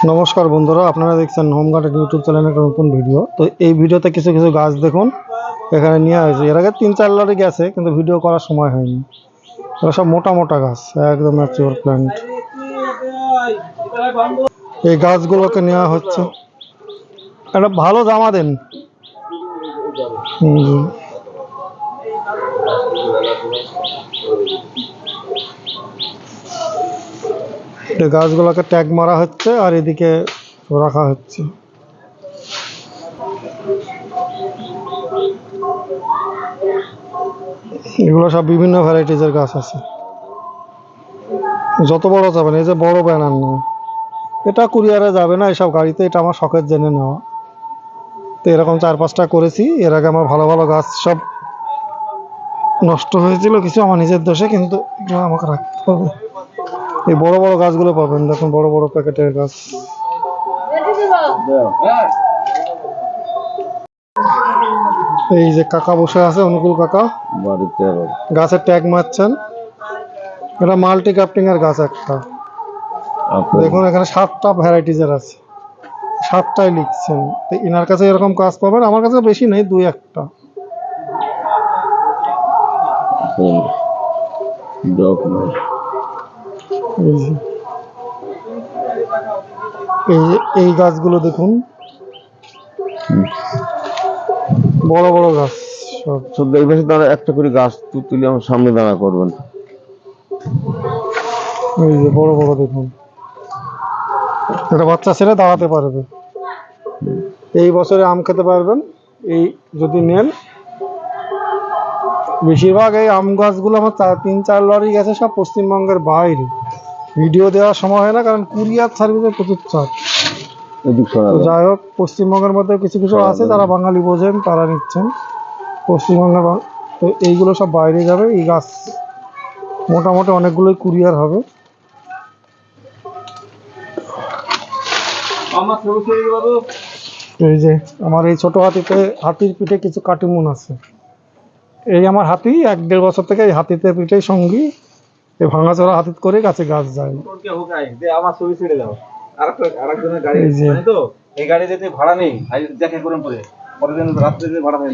নমস্কার বন্ধুরা, আপনারা দেখছেন হোম গার্ডেন ইউটিউব চ্যানেলের একটা নতুন ভিডিও। তো এই ভিডিওতে কিছু কিছু গাছ দেখুন এখানে নেওয়া হয়েছে। এর আগে 3-4 লরি গেছে, কিন্তু ভিডিও করার সময় হয়নি। এগুলো সব মোটা মোটা গাছ, একদম ম্যাচিওর প্ল্যান্ট। এই গাছগুলোকে নেওয়া হচ্ছে। একটা ভালো জামা দেন। এই গাছগুলোকে ট্যাগ মারা হচ্ছে আর এদিকে রাখা হচ্ছে। এগুলো সব বিভিন্ন ভ্যারাইটিজের গাছ আছে, যত বড় যাবেন। এই যে বড় ব্যানার না, এটা কুরিয়ারে যাবে না, এসব গাড়িতে। এটা আমার শখের জেনে নেওয়া। তো এরকম 4-5টা করেছি। এর আগে আমার ভালো ভালো গাছ সব নষ্ট হয়েছিল, কিছু আমার নিজের দোষে, কিন্তু এগুলো আমাকে রাখতে হবে। এই বড় বড় গাছগুলো পাবেন, দেখুন বড় বড় প্যাকেটের গাছ। এই যে কাকা বসে আছে, অনুকূল কাকা, বাড়িতে গাছের ট্যাগ মারছেন। এটা মাল্টি ক্রাফটিং এর গাছ একটা। দেখুন এখানে 7টা ভ্যারাইটিজের আছে, 7টাই লিখছেন। তো এনার কাছে এরকম গাছ পাবেন, আমার কাছে বেশি নেই, 2-1টা। এই গাছগুলো দেখুন, বড় বড় গাছ সব। এই পাশে তারা একটা করে গাছ তুলে আমার সামনে দাঁড়া করবেন। এই যে বড় বড় দেখুন, একটা বাচ্চা ছেলে দাঁড়াতে পারবে। এই বছরে আম খেতে পারবেন এই যদি নেন। বেশিরভাগ এই আম গাছগুলো আমার 3-4 লরি গেছে, সব পশ্চিমবঙ্গের বাইরে। ভিডিও দেওয়ার সময় হয় না, কারণ কুরিয়ার সার্ভিসে প্রচুর চাপ। যাই হোক, পশ্চিমবঙ্গের মধ্যে কিছু কিছু আছে যারা বাঙালি বোঝেন, তারা নিচ্ছেন পশ্চিমবঙ্গের। তো এইগুলো সব বাইরে যাবে। এই গাছ মোটামুটি অনেকগুলোই কুরিয়ার হবে। এই যে আমার এই ছোট হাতির পিঠে কিছু কাটিমুন আছে। এই আমার হাতি 1-1.5 বছর থেকে এই হাতিতে পিঠেই সঙ্গী। এই ভাঙাচোরা হাতিত করে গাছে গাছ যায়। আমার ছবি ছেড়ে দাও। আরেকজনের গাড়ি তো, এই গাড়ি যেতে ভাড়া নেই, দেখে করুন পরের দিন রাত্রে ভাড়া নেই।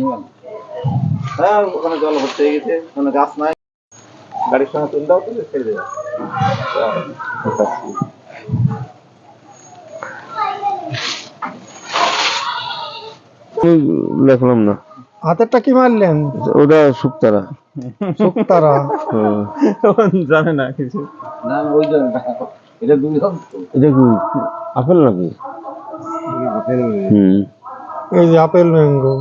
হ্যাঁ, ওখানে জল ভর্তি হয়ে গেছে, মানে গাছ নাই। গাড়ির সঙ্গে তুলে দাও, তুলে ছেড়ে দেবে। দেখলাম না হাতেরটা কি মারলেন? ওটা শুকতারা। শুকতারা জানে না কিছু না, ওই জন্য এটা দুই রকম। এটা কি আপেল নাকি? এই যে আপেল ম্যাঙ্গো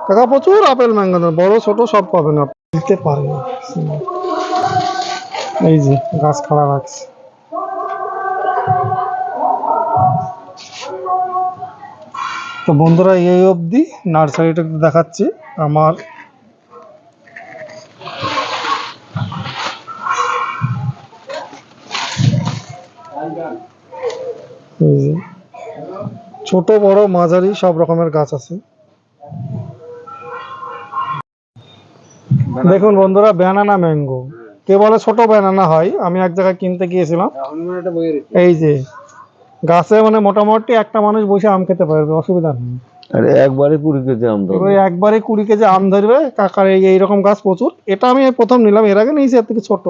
কাকা, প্রচুর আপেল ম্যাঙ্গো, বড় ছোট সব পাবেন। আপনি দিতে পারেন। এই যে গাছ খাড়া রাখছে। তো বন্ধুরা, এই অবধি নার্সারিটা একটু দেখাচ্ছি আমার। ছোট বড় মাঝারি সব রকমের গাছ আছে। দেখুন বন্ধুরা, ব্যানানা ম্যাঙ্গো, কে বলে ছোট ব্যানানা হয়। আমি এক জায়গায় কিনতে গিয়েছিলাম। এই যে গাছে মানে মোটামুটি একটা মানুষ বসে আম খেতে পারবে, অসুবিধা নেই। আরে একবারে 20 কেজি আম ধরবে। একবারে 20 কেজি আম ধরবে কাকার। এইরকম গাছ প্রচুর। এটা আমি প্রথম নিলাম, এর আগে নিয়েছি এর থেকে ছোট।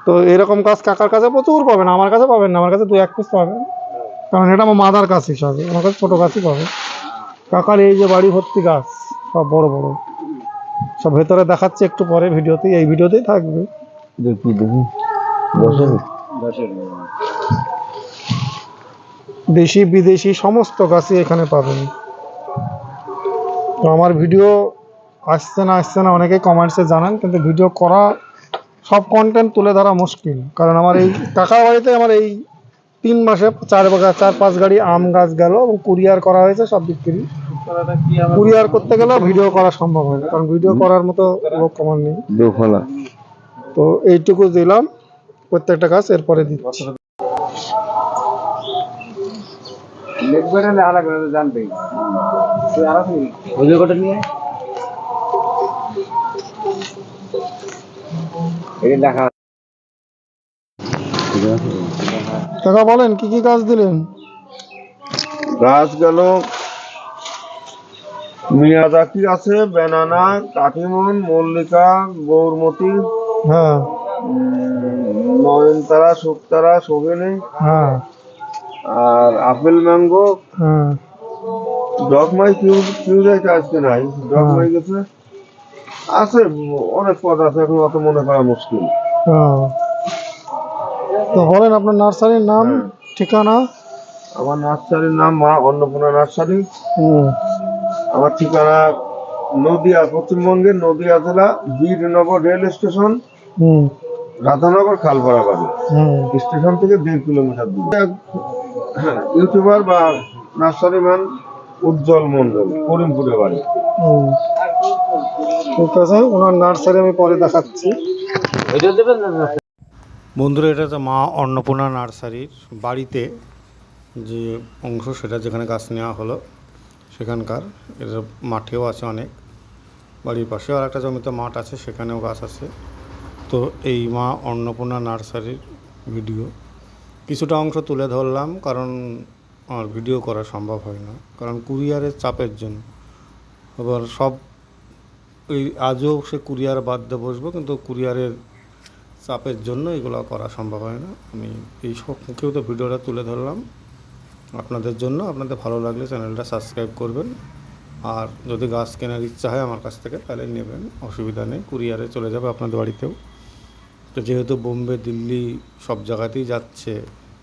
তো এরকম গাছ কাকার কাছে প্রচুর পাবেন, আমার কাছে পাবেন না। আমার কাছে 2-1 পিস পাবেন, কারণ এটা আমার মাদার গাছ হিসাবে। আমার কাছে ছোট গাছই পাবে। কাকার এই যে বাড়ি ভর্তি গাছ, সব বড় বড়। সব ভেতরে দেখাচ্ছে একটু পরে ভিডিওতেই, এই ভিডিওতেই থাকবে। দেখি দেশি বিদেশি সমস্ত গাছই এখানে পাবেন। তো আমার ভিডিও আসছে না অনেকেই কমেন্টসে জানান, কিন্তু ভিডিও করা, সব কন্টেন্ট তুলে ধরা মুশকিল। কারণ আমার এই কাকার বাড়িতে আমার এই 3 মাসে 4-5 গাড়ি আম গাছ গেল, এবং কুরিয়ার করা হয়েছে সব বিক্রি। কুরিয়ার করতে গেলেও ভিডিও করা সম্ভব হয় না, কারণ ভিডিও করার মতো লোক আমার নেই। তো এইটুকু দিলাম প্রত্যেকটা গাছ, এরপরে দিচ্ছি। কাকা বলেন কি কি গাছ দিলেন? গাছ গেল মিয়াজাকি আছে, বেনানা, কাটিমন, মল্লিকা, গৌরমতি, হ্যাঁ নয়নতারা, শুকতারা, সগিনী, হ্যাঁ আর আপেল, ম্যাঙ্গো, হ্যাঁ ডগমাই কিউরাইট আজকে নাই, ডগমাই গেছে আছে, অনেক পদ আছে, এখন অত মনে করা মুশকিল। হ্যাঁ। তো বলেন আপনার নার্সারির নাম, হ্যাঁ। ঠিকানা। আমার নার্সারির নাম মা অন্নপূর্ণা নার্সারি। হুম আমার ঠিকানা নদিয়া, পশ্চিমবঙ্গের নদিয়া জেলা, বীরনগর রেল স্টেশন, হুম রাধানগর খালপাড়া বাড়ি। হুম স্টেশন থেকে 1.5 কিলোমিটার দূরে। ইউটিউবার বা নার্সারি ম্যান উজ্জ্বল মন্ডল, করিমপুরে বাড়ি। হুম। ঠিক আছে, ওনার নার্সারি আমি পরে দেখাচ্ছি। বন্ধুরা, এটা হচ্ছে মা অন্নপূর্ণা নার্সারির বাড়িতে যে অংশ, সেটা যেখানে গাছ নেওয়া হলো সেখানকার। এর মাঠেও আছে অনেক, বাড়ির পাশেও আর একটা জমিতে মাঠ আছে, সেখানেও গাছ আছে। তো এই মা অন্নপূর্ণা নার্সারির ভিডিও কিছুটা অংশ তুলে ধরলাম, কারণ আমার ভিডিও করা সম্ভব হয় না, কারণ কুরিয়ারের চাপের জন্য। আবার সব এই আজও সে কুরিয়ার বাদ দিয়ে বসবো, কিন্তু কুরিয়ারের চাপের জন্য এগুলো করা সম্ভব হয় না। আমি এই সব মুখেও তো ভিডিওটা তুলে ধরলাম আপনাদের জন্য। আপনাদের ভালো লাগলে চ্যানেলটা সাবস্ক্রাইব করবেন, আর যদি গাছ কেনার ইচ্ছা হয় আমার কাছ থেকে তাহলে নেবেন, অসুবিধা নেই, কুরিয়ারে চলে যাবে আপনাদের বাড়িতেও। তো যেহেতু বোম্বে, দিল্লি সব জায়গাতেই যাচ্ছে,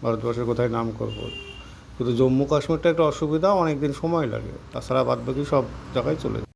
ভারতবর্ষের কোথায় নাম করব, কিন্তু জম্মু কাশ্মীরটা একটু অসুবিধা, অনেক দিন সময় লাগে, তাছাড়া বাদবাকি সব জায়গায় চলে যায়।